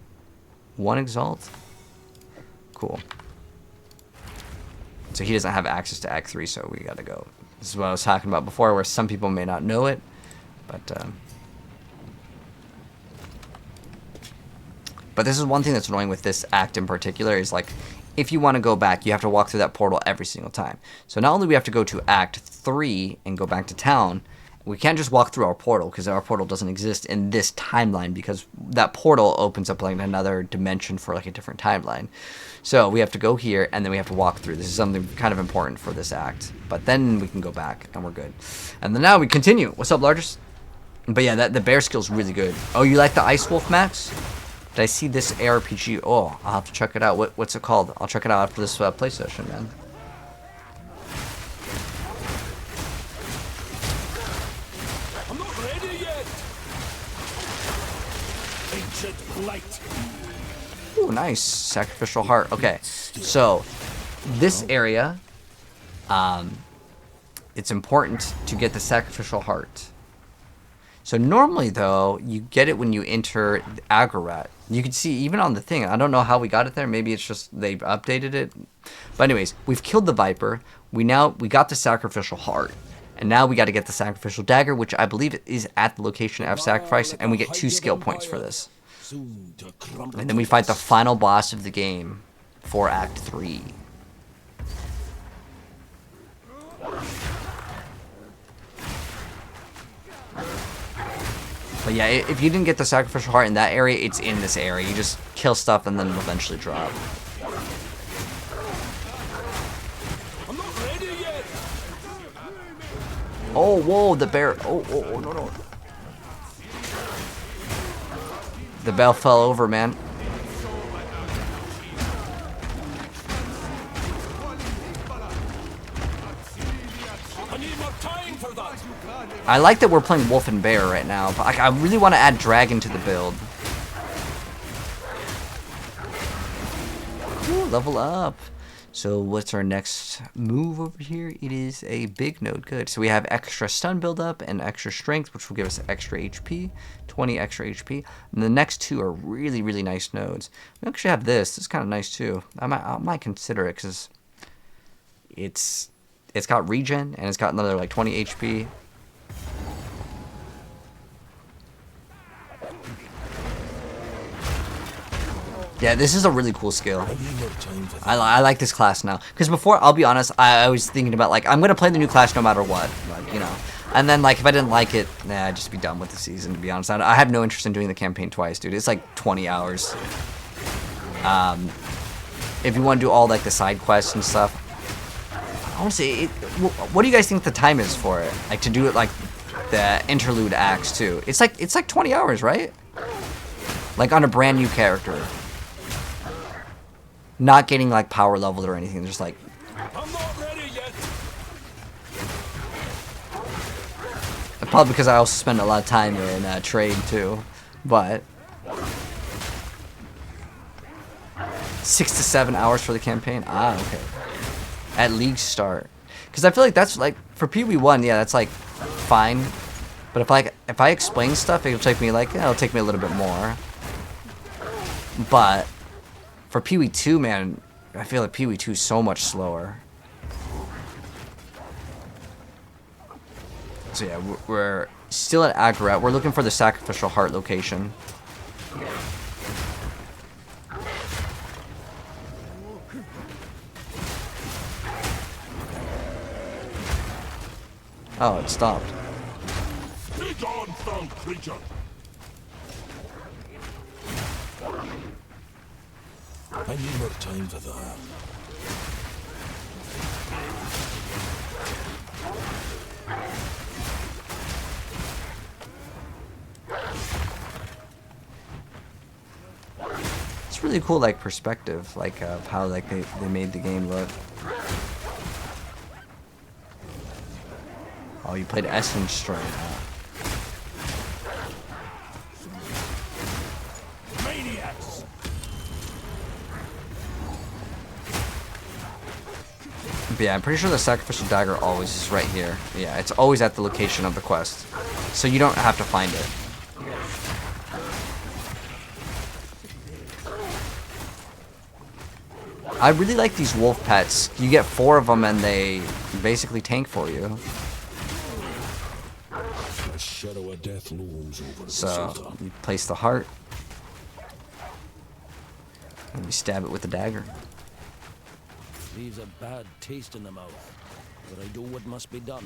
1 exalt? Cool. So he doesn't have access to Act 3, so we got to go. This is what I was talking about before, where some people may not know it. But this is one thing that's annoying with this act in particular is like, if you want to go back, you have to walk through that portal every single time. So not only do we have to go to Act 3 and go back to town, we can't just walk through our portal because our portal doesn't exist in this timeline because that portal opens up like another dimension for like a different timeline. So we have to go here and then we have to walk through. This is something kind of important for this act. But then we can go back and we're good. And then now we continue. What's up, Largest? But yeah, the bear skill's really good. Oh, you like the Ice Wolf, Max? Did I see this ARPG? Oh, I'll have to check it out. What's it called? I'll check it out after this play session, man. I'm not ready yet. Ancient blight. Ooh, nice. Sacrificial heart. Okay, so this area, it's important to get the sacrificial heart. So normally, though, you get it when you enter Agarat. You can see even on the thing. I don't know how we got it there. Maybe it's just they've updated it. But anyways, we've killed the Viper. We got the sacrificial heart. And now we got to get the sacrificial dagger, which I believe is at the location of sacrifice. And we get 2 skill points for this. And then we fight the final boss of the game for Act 3. But yeah, if you didn't get the sacrificial heart in that area, it's in this area. You just kill stuff and then it'll eventually drop. I'm not ready yet. Oh, whoa, the bear. Oh, no. The bell fell over, man. I need more time for that. I like that we're playing wolf and bear right now, but I really want to add dragon to the build. Ooh, level up. So what's our next move over here? It is a big node. Good. So we have extra stun buildup and extra strength, which will give us extra HP, 20 extra HP. And the next two are really, really nice nodes. We actually have this. This is kind of nice too. I might consider it because it's got regen and it's got another like 20 HP. Yeah, this is a really cool skill. I like this class now. Because before, I'll be honest, I was thinking about, like, I'm going to play the new class no matter what. Like, you know. And then, like, if I didn't like it, nah, I'd just be done with the season, to be honest. I have no interest in doing the campaign twice, dude. It's like 20 hours. If you want to do all, like, the side quests and stuff. Honestly, what do you guys think the time is for it? Like, to do it, like, the interlude acts, too. It's like 20 hours, right? Like, on a brand new character. Not getting like power leveled or anything, just like I'm not ready yet. probably because I also spend a lot of time in trade too, but 6 to 7 hours for the campaign. Ah, okay. At league start, because I feel like that's like for PV1, yeah, that's like fine, but if I explain stuff, it'll take me like it'll take me a little bit more, but. For PV2, man, I feel like PV2 is so much slower. So yeah, we're still at Agarat. We're looking for the Sacrificial Heart location. Oh, it stopped. Be gone, foul creature! I need more time for that. It's really cool, like, perspective, like, of how, like, they made the game look. Oh, you played Essence Strain. Maniacs! But yeah, I'm pretty sure the Sacrificial Dagger always is right here. Yeah, it's always at the location of the quest. So you don't have to find it. I really like these wolf pets. You get 4 of them and they basically tank for you. A shadow of death looms over So you place the heart. And you stab it with the dagger. Leaves a bad taste in the mouth, but I do what must be done.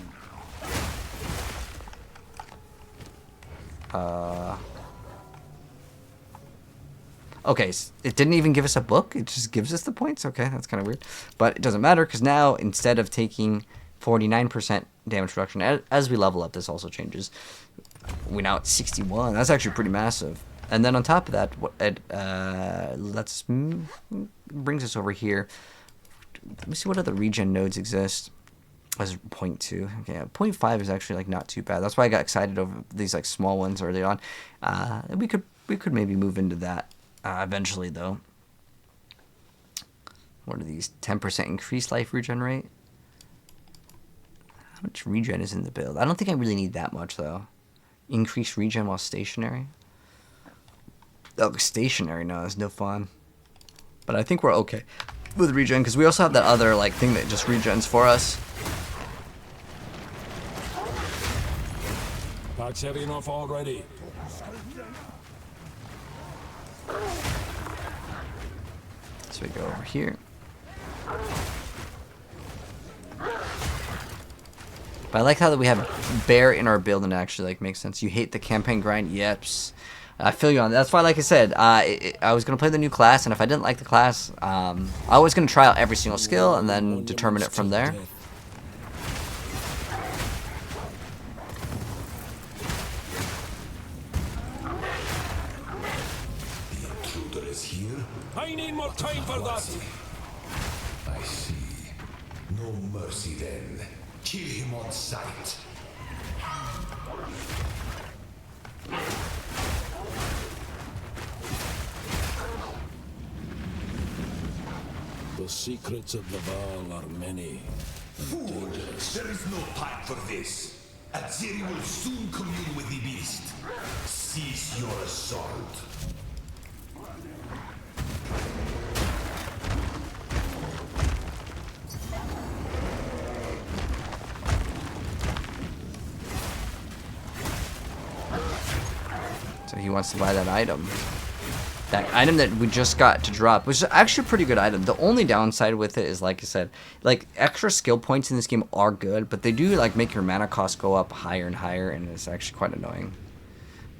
Okay, it didn't even give us a book. It just gives us the points. Okay, that's kind of weird. But it doesn't matter because now, instead of taking 49% damage reduction, as we level up, this also changes. We're now at 61. That's actually pretty massive. And then on top of that, brings us over here. Let me see what other regen nodes exist. As 0.2. Okay, 0.5 is actually like not too bad. That's why I got excited over these like small ones early on. We could maybe move into that eventually though. What are these? 10% increased life regen rate. How much regen is in the build? I don't think I really need that much though. Increased regen while stationary. Oh, stationary, no, it's no fun. But I think we're okay with regen because we also have that other like thing that just regens for us. Pack's heavy enough already. So we go over here. But I like how that we have bear in our build and it actually like makes sense. You hate the campaign grind? Yeps. I feel you on that. That's why, like I said, I was going to play the new class, and if I didn't like the class, I was going to try out every single skill and then determine it from there. The intruder is here. I need more time for that. I see. No mercy then. Kill him on sight. secrets of the Vaal are many and dangerous. There is no time for this. Azeri will soon commune with the beast. Cease your assault. So he wants to buy that item. That item that we just got to drop, which is actually a pretty good item. The only downside with it is, like I said, like extra skill points in this game are good, but they do like make your mana cost go up higher and higher, and it's actually quite annoying.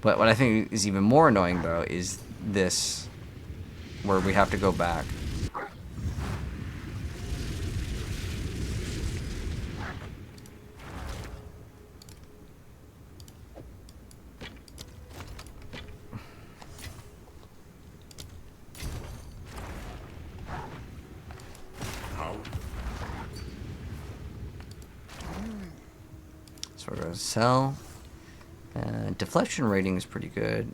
But what I think is even more annoying though is this, where we have to go back. So we're going to sell. Deflection rating is pretty good.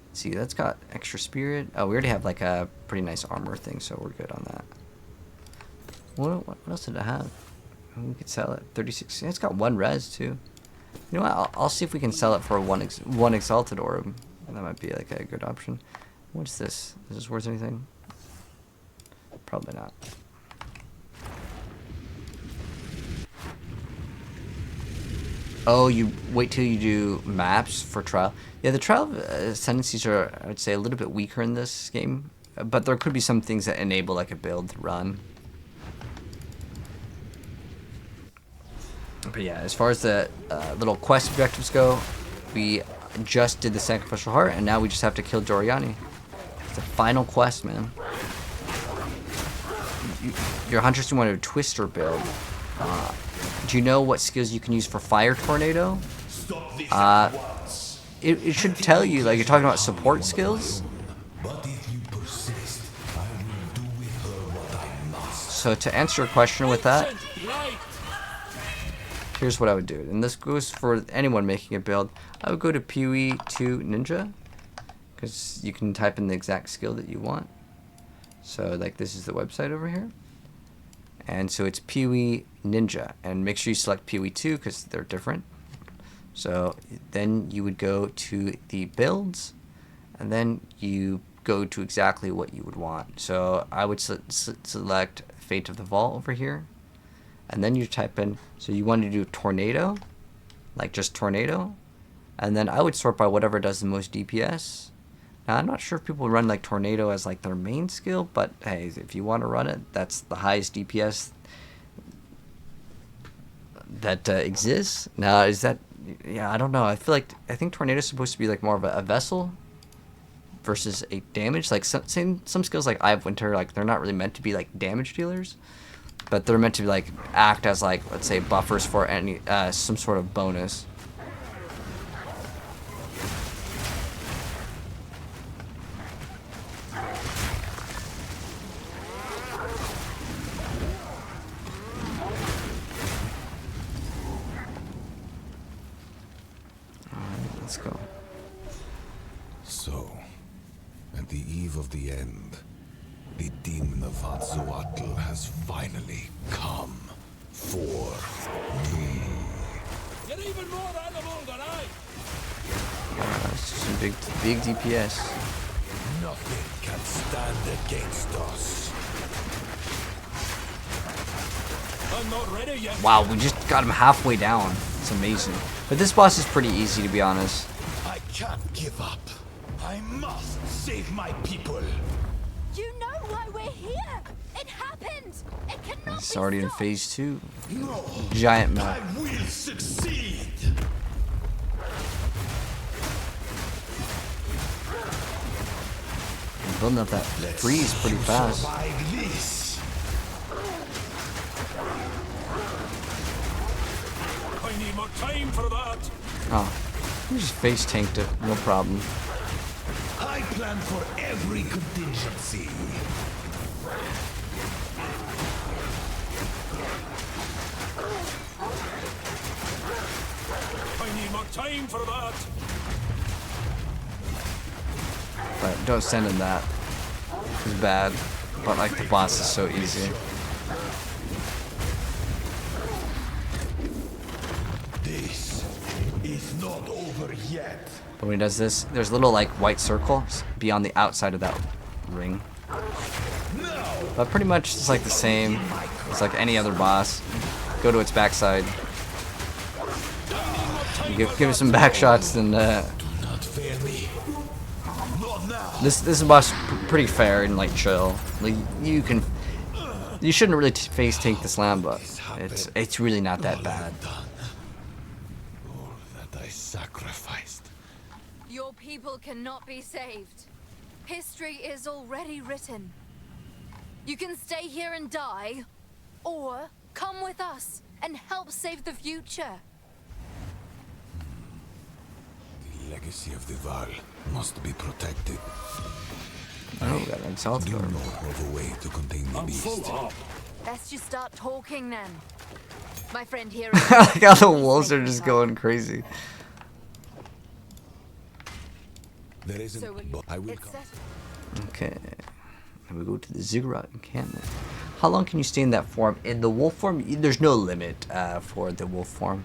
Let's see, that's got extra spirit. Oh, we already have like a pretty nice armor thing, so we're good on that. What else did it have? We could sell it. 36. It's got 1 res too. You know what? I'll see if we can sell it for one exalted orb. That might be like a good option. What's this? Is this worth anything? Probably not. Oh, you wait till you do maps for trial. Yeah, the trial ascendancies are, I would say, a little bit weaker in this game, but there could be some things that enable like a build to run. But yeah, as far as the little quest objectives go, we just did the sacrificial heart, and now we just have to kill Doriani. It's the final quest, man. Your hunters want to twister build. Do you know what skills you can use for fire tornado? It should tell you, like, you're talking about support skills. But if you persist, I will do with her what I must. So to answer your question with that, here's what I would do. And this goes for anyone making a build. I would go to PoE 2 Ninja, because you can type in the exact skill that you want. So like this is the website over here. And so it's PoE Ninja, and make sure you select PoE 2 because they're different. So then you would go to the builds, and then you go to exactly what you would want. So I would select Fate of the Vault over here, and then you type in, so you want to do tornado, like just tornado, and then I would sort by whatever does the most DPS. Now, I'm not sure if people run like tornado as like their main skill, but hey, if you want to run it, that's the highest DPS that exists. Now, is that, yeah, I don't know. I think tornado is supposed to be like more of a vessel versus a damage. Like some skills like Eye of Winter, like they're not really meant to be like damage dealers, but they're meant to be like act as like, let's say, buffers for any some sort of bonus. Let's go. So, at the eve of the end, the demon of Hatzoatl has finally come for me. You're even more animal than I. It's just some big DPS. Nothing can stand against us. I'm not ready yet. Wow, we just got him halfway down. It's amazing. But this boss is pretty easy, to be honest. I can't give up. I must save my people. You know why we're here. It happened. It cannot It's be already in stopped. phase 2. No, Giant map. I will succeed. Building up that freeze pretty fast. Survive this. I need more time for that. Oh, we just face tanked it, no problem. I plan for every contingency. I need more time for that. But don't send him that. It's bad. but like the boss is so easy. This is not over yet. But when he does this, there's little like white circles beyond the outside of that ring. But pretty much it's like the same. It's like any other boss. Go to its backside. You give it some back shots, and this is a boss pretty fair and like chill. Like you shouldn't really face tank the slam, but it's really not that bad. All that I sacrificed. Your people cannot be saved. History is already written. You can stay here and die, or come with us and help save the future. The legacy of the Vaal must be protected. Oh, we got an Exile Do orb. know of a way to contain the beast. Best you start talking then. My friend here I like how the wolves are just going crazy. There isn't, So but I will it's come. settled. Okay. And we go to the Ziggurat encampment. How long can you stay in that form? In the wolf form, there's no limit for the wolf form.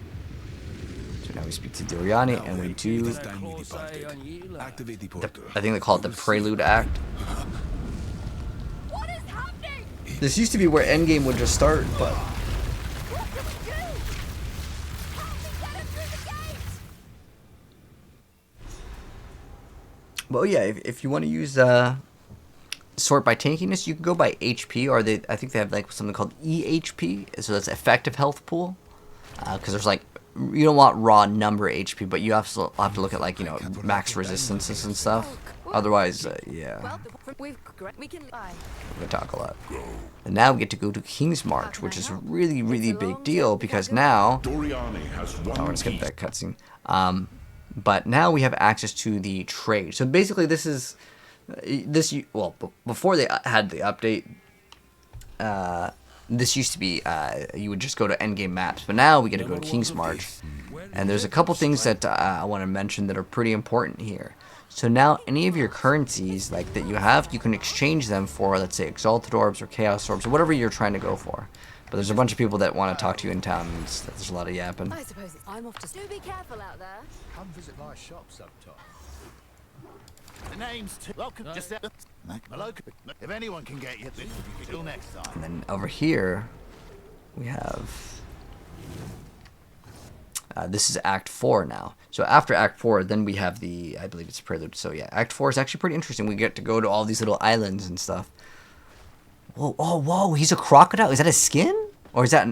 So now we speak to Doriani, and we do. It's time we departed. Activate the portal. I think they call it the Prelude Act. What is happening? This used to be where Endgame would just start, but What do we do? Help me get him through the gate! well, yeah. If you want to use sort by tankiness, you can go by HP, or I think they have like something called EHP, so that's effective health pool. Because there's like, you don't want raw number HP, but you have to look at like, you know, max resistances and stuff. Otherwise, yeah, Well, we can buy. we talk a lot. And now we get to go to King's March, which is a really, really big deal because now, Doriani has oh, we're one just gonna key. get that cutscene. But now we have access to the trade. So basically, this is well, before they had the update, this used to be you would just go to endgame maps, but now we get to go to King's March, and there's a couple things that I want to mention that are pretty important here. So now any of your currencies like that you have, you can exchange them for, let's say, Exalted Orbs or Chaos Orbs or whatever you're trying to go for. But there's a bunch of people that want to talk to you in town, and there's a lot of yapping. I suppose I'm off to. Do be careful out there. Come visit my shop sometime. The name's welcome. Just hello. If anyone can get you, till next time. And then over here, we have. This is Act 4 now. So after Act 4, then we have the, I believe it's Prelude. So yeah, Act 4 is actually pretty interesting. We get to go to all these little islands and stuff. Whoa, oh, whoa, he's a crocodile. Is that a skin? Or is that...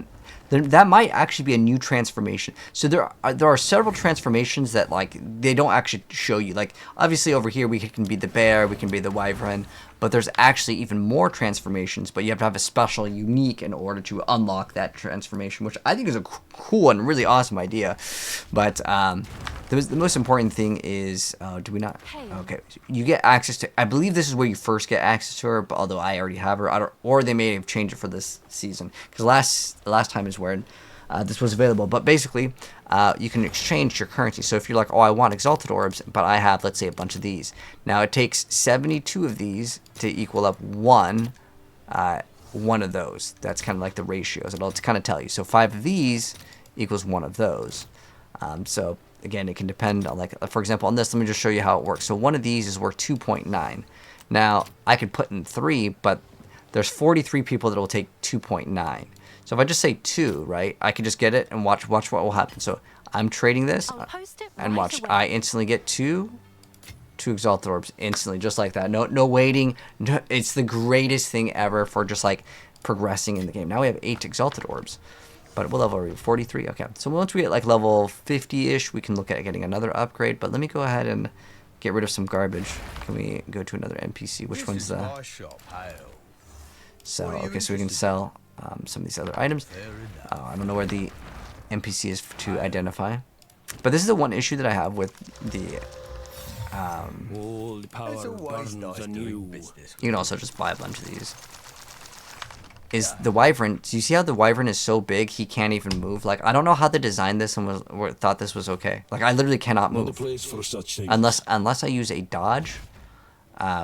That might actually be a new transformation. So there are several transformations that like they don't actually show you. Like obviously over here we can be the bear, we can be the wyvern, but there's actually even more transformations. But you have to have a special unique in order to unlock that transformation, which I think is a cool and really awesome idea. But the most important thing is do we not? Okay, you get access to. I believe this is where you first get access to her. But although I already have her, or they may have changed it for this season because last time is where this was available. But basically, you can exchange your currency. So if you're like, oh, I want Exalted Orbs, but I have, let's say, a bunch of these. Now, it takes 72 of these to equal up one of those. That's kind of like the ratios. It'll kind of tell you. So 5 of these equals 1 of those. So, again, it can depend on, like, for example, on this, let me just show you how it works. So one of these is worth 2.9. Now, I could put in 3, but there's 43 people that will take 2.9. So if I just say 2, right, I can just get it and watch what will happen. So I'm trading this, and watch, I instantly get two Exalted Orbs instantly, just like that. No waiting. No, it's the greatest thing ever for just like progressing in the game. Now we have 8 Exalted Orbs, but what level are we? 43. Okay, so once we get like level 50-ish, we can look at getting another upgrade. But let me go ahead and get rid of some garbage. Can we go to another NPC? Which one's the? So okay, so we can sell some of these other items. I don't know where the NPC is to identify, but this is the one issue that I have with the. All the power burns anew. You can also just buy a bunch of these. Is the wyvern? Do you see how the wyvern is so big he can't even move? Like I don't know how they designed this and thought this was okay. Like I literally cannot move Place for such things. unless I use a dodge.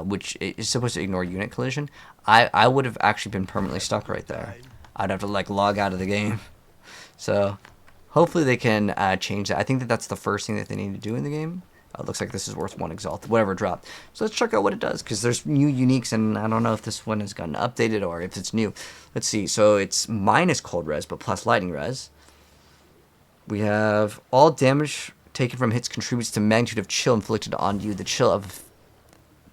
which is supposed to ignore unit collision, I would have actually been permanently stuck right there. I'd have to like log out of the game. So hopefully they can change that. I think that that's the first thing that they need to do in the game. It looks like this is worth 1 exalt, whatever dropped. So let's check out what it does, because there's new uniques, and I don't know if this one has gotten updated or if it's new. Let's see. So it's minus cold res, but plus lightning res. We have all damage taken from hits contributes to magnitude of chill inflicted on you. The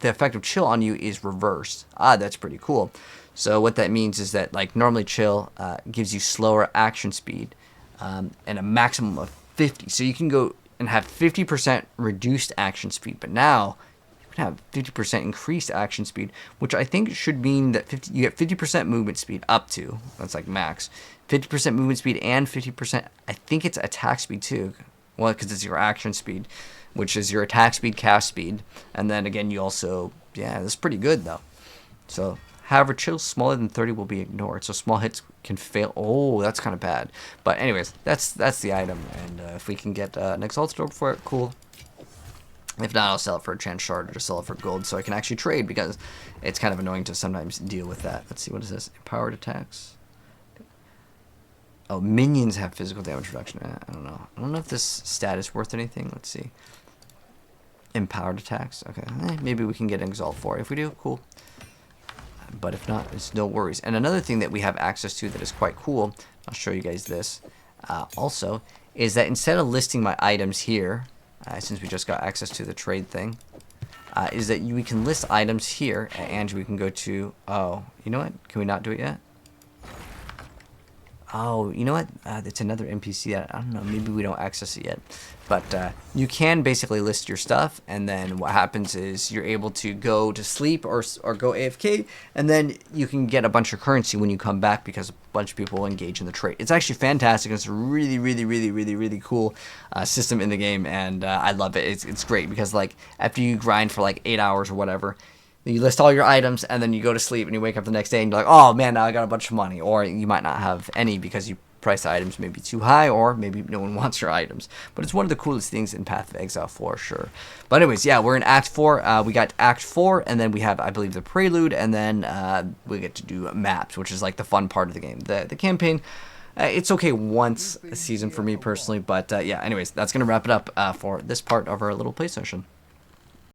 effect of chill on you is reversed. That's pretty cool. So what that means is that like normally chill gives you slower action speed and a maximum of 50. So you can go and have 50% reduced action speed, but now you can have 50% increased action speed, which I think should mean that you get 50% movement speed up to, that's like max, 50% movement speed and 50%, I think it's attack speed too, well, because it's your action speed, which is your attack speed, cast speed, and then again you also, yeah, that's pretty good though. So however, chills smaller than 30 will be ignored, so small hits can fail. Oh, that's kind of bad. But anyways, that's the item, and if we can get an exalted orb for it, cool. If not, I'll sell it for a chance shard or just sell it for gold so I can actually trade, because it's kind of annoying to sometimes deal with that. Let's see, what is this? Empowered attacks. Oh, minions have physical damage reduction. I don't know. I don't know if this stat is worth anything. Let's see. Empowered attacks. Okay, maybe we can get an exalt for it. If we do, cool. But if not, it's no worries. And another thing that we have access to that is quite cool, I'll show you guys this also, is that instead of listing my items here, since we just got access to the trade thing, is that we can list items here, and we can go to, oh, you know what? Can we not do it yet? Oh, you know what? It's another NPC that, I don't know, maybe we don't access it yet. But you can basically list your stuff, and then what happens is you're able to go to sleep or go AFK, and then you can get a bunch of currency when you come back because a bunch of people will engage in the trade. It's actually fantastic. It's a really, really, really, really, really cool system in the game, and I love it. It's great because like after you grind for like 8 hours or whatever, you list all your items, and then you go to sleep, and you wake up the next day, and you're like, oh, man, now I got a bunch of money. Or you might not have any because you price the items maybe too high, or maybe no one wants your items. But it's one of the coolest things in Path of Exile for sure. But anyways, yeah, we're in Act 4. We got Act 4, and then we have, I believe, the Prelude, and then we get to do maps, which is like the fun part of the game. The campaign, it's okay once a season for me personally, but yeah, anyways, that's going to wrap it up for this part of our little play session.